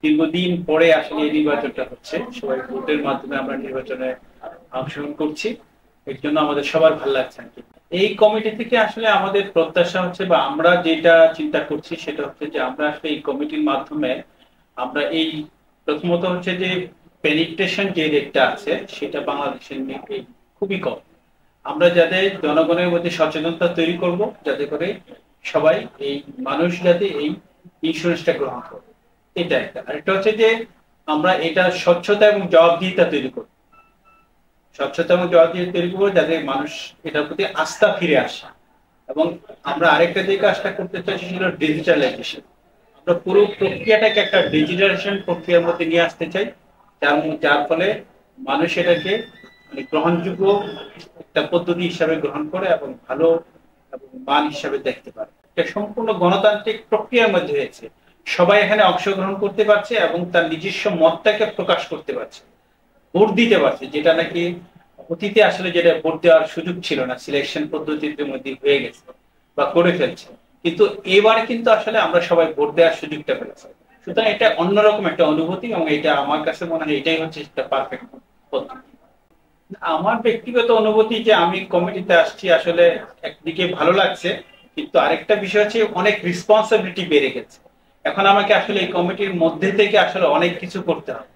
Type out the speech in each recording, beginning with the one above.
দীর্ঘদিন পরে আসলে এই নির্বাচনটা হচ্ছে, সবাই ভোটের মাধ্যমে আমরা নির্বাচনে অংশগ্রহণ করছি। এর জন্য আমাদের সবার ভালো লাগছে আর কি। এই কমিটি থেকে আসলে আমাদের প্রত্যাশা হচ্ছে বা আমরা যেটা চিন্তা করছি সেটা হচ্ছে যে আমরা আসলে এই কমিটির মাধ্যমে আমরা এই প্রথমত হচ্ছে যে পেনিট্রেশন যে রেটটা আছে সেটা বাংলাদেশের খুবই কম। আমরা যাতে জনগণের মধ্যে সচেতনতা তৈরি করব যাতে করে সবাই এই মানুষ যাতে এই ইন্স্যুরেন্সটা গ্রহণ করে, এটা একটা। আরেকটা হচ্ছে যে আমরা এটা স্বচ্ছতা এবং জবাবদিহিতা তৈরি করব, স্বচ্ছতা এবং জবাবদিহিতা তৈরি করবো যাতে মানুষ এটার প্রতি আস্থা ফিরে আসে। এবং আমরা আরেকটা যে কাজটা করতে চাইছি সেটা ডিজিটালাইজেশন। আমরা পুরো প্রক্রিয়াটাকে একটা ডিজিটালাইজেশন প্রক্রিয়ার মধ্যে নিয়ে আসতে চাই, যার ফলে মানুষ এটাকে মানে গ্রহণযোগ্য একটা পদ্ধতি হিসাবে গ্রহণ করে এবং ভালো এবং মান হিসাবে দেখতে পারে। এটা সম্পূর্ণ গণতান্ত্রিক প্রক্রিয়ার মধ্যে হয়েছে, সবাই এখানে অংশগ্রহণ করতে পারছে এবং তার নিজস্ব মতটাকে প্রকাশ করতে পারছে, ভোট দিতে পারছে, যেটা নাকি অতীতে আসলে যেটা ভোট দেওয়ার সুযোগ ছিল না, সিলেকশন পদ্ধতির মধ্যে হয়ে গেছে বা করে ফেলছে। কিন্তু এবারে কিন্তু আসলে আমরা সবাই ভোট দেওয়ার সুযোগটা পেয়েছি। সুতরাং এটা অন্যরকম একটা অনুভূতি এবং এটা আমার কাছে মনে হয় এটাই হচ্ছে একটা পারফেক্ট পদ্ধতি। আমার ব্যক্তিগত অনুভূতি যে আমি কমিটিতে আসছি আসলে একদিকে ভালো লাগছে, কিন্তু আরেকটা বিষয় হচ্ছে অনেক রেসপন্সিবিলিটি বেড়ে গেছে। এখন আমাকে আসলে এই কমিটির মধ্যে থেকে আসলে অনেক কিছু করতে হবে,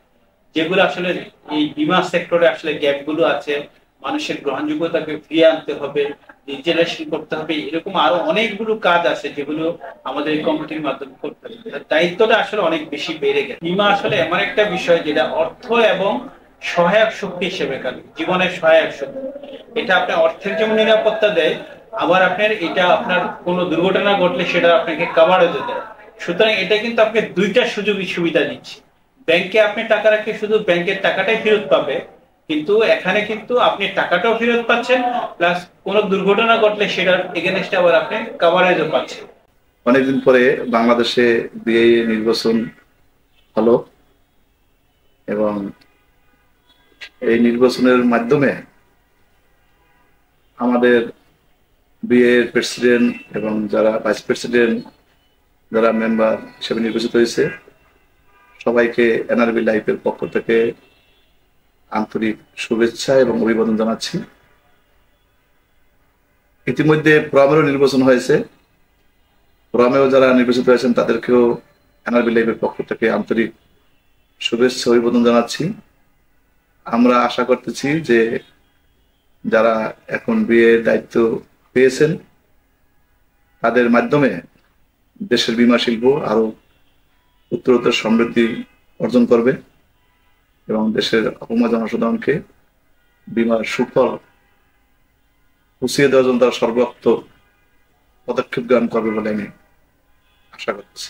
যেগুলো আসলে এই বীমা সেক্টরে আসলে গ্যাপ গুলো আছে, মানুষের গ্রহণযোগ্যতাকে ফিরিয়ে আনতে হবে, ডিজিটালাইজেশন করতে হবে, এরকম আরো অনেকগুলো কাজ আছে যেগুলো আমাদের এই কমিটির মাধ্যমে করতে হবে। দায়িত্বটা আসলে অনেক বেশি বেড়ে গেছে। বীমা আসলে এমন একটা বিষয় যেটা অর্থ এবং সহায়ক শক্তি হিসেবে কাজ, জীবনের সহায়ক শক্তি। এটা আপনার অর্থের যেমন নিরাপত্তা দেয়, আবার আপনার এটা আপনার কোনো দুর্ঘটনা ঘটলে সেটা আপনাকে কভারেজও দেয়। সুতরাং এটা কিন্তু আপনাকে দুইটা সুযোগ সুবিধা দিচ্ছে। ব্যাংকে আপনি টাকা রাখলে শুধু ব্যাংকের টাকাটাই ফেরত পাবে, কিন্তু এখানে কিন্তু আপনি টাকাটাও ফেরত পাচ্ছেন, প্লাস কোনো দুর্ঘটনা ঘটলে সেটার এগেনস্টে আবার আপনি কভারেজও পাচ্ছেন। অনেকদিন পরে বাংলাদেশে বিএ নির্বাচন হলো এবং এই নির্বাচনের মাধ্যমে আমাদের বিএ প্রেসিডেন্ট এবং যারা ভাইস প্রেসিডেন্ট, যারা মেম্বার হিসেবে নির্বাচিত হয়েছে, সবাইকে এনআরবি লাইফের পক্ষ থেকে আন্তরিক শুভেচ্ছা এবং অভিবাদন জানাচ্ছি। ইতিমধ্যে প্রমেরও নির্বাচন হয়েছে, প্রমেও যারা নির্বাচিত হয়েছেন তাদেরকেও এনআরবি লাইফের পক্ষ থেকে আন্তরিক শুভেচ্ছা অভিবাদন জানাচ্ছি। আমরা আশা করতেছি যে যারা এখন বিয়ের দায়িত্ব পেয়েছেন তাদের মাধ্যমে দেশের বীমা শিল্প আরো উত্তরোত্তর সমৃদ্ধি অর্জন করবে এবং দেশের অপমা জনসাধারণকে বীমার সুফল পুষিয়ে দেওয়ার জন্য তারা সর্বাত্মক পদক্ষেপ গ্রহণ করবে বলে আমি আশা করছি।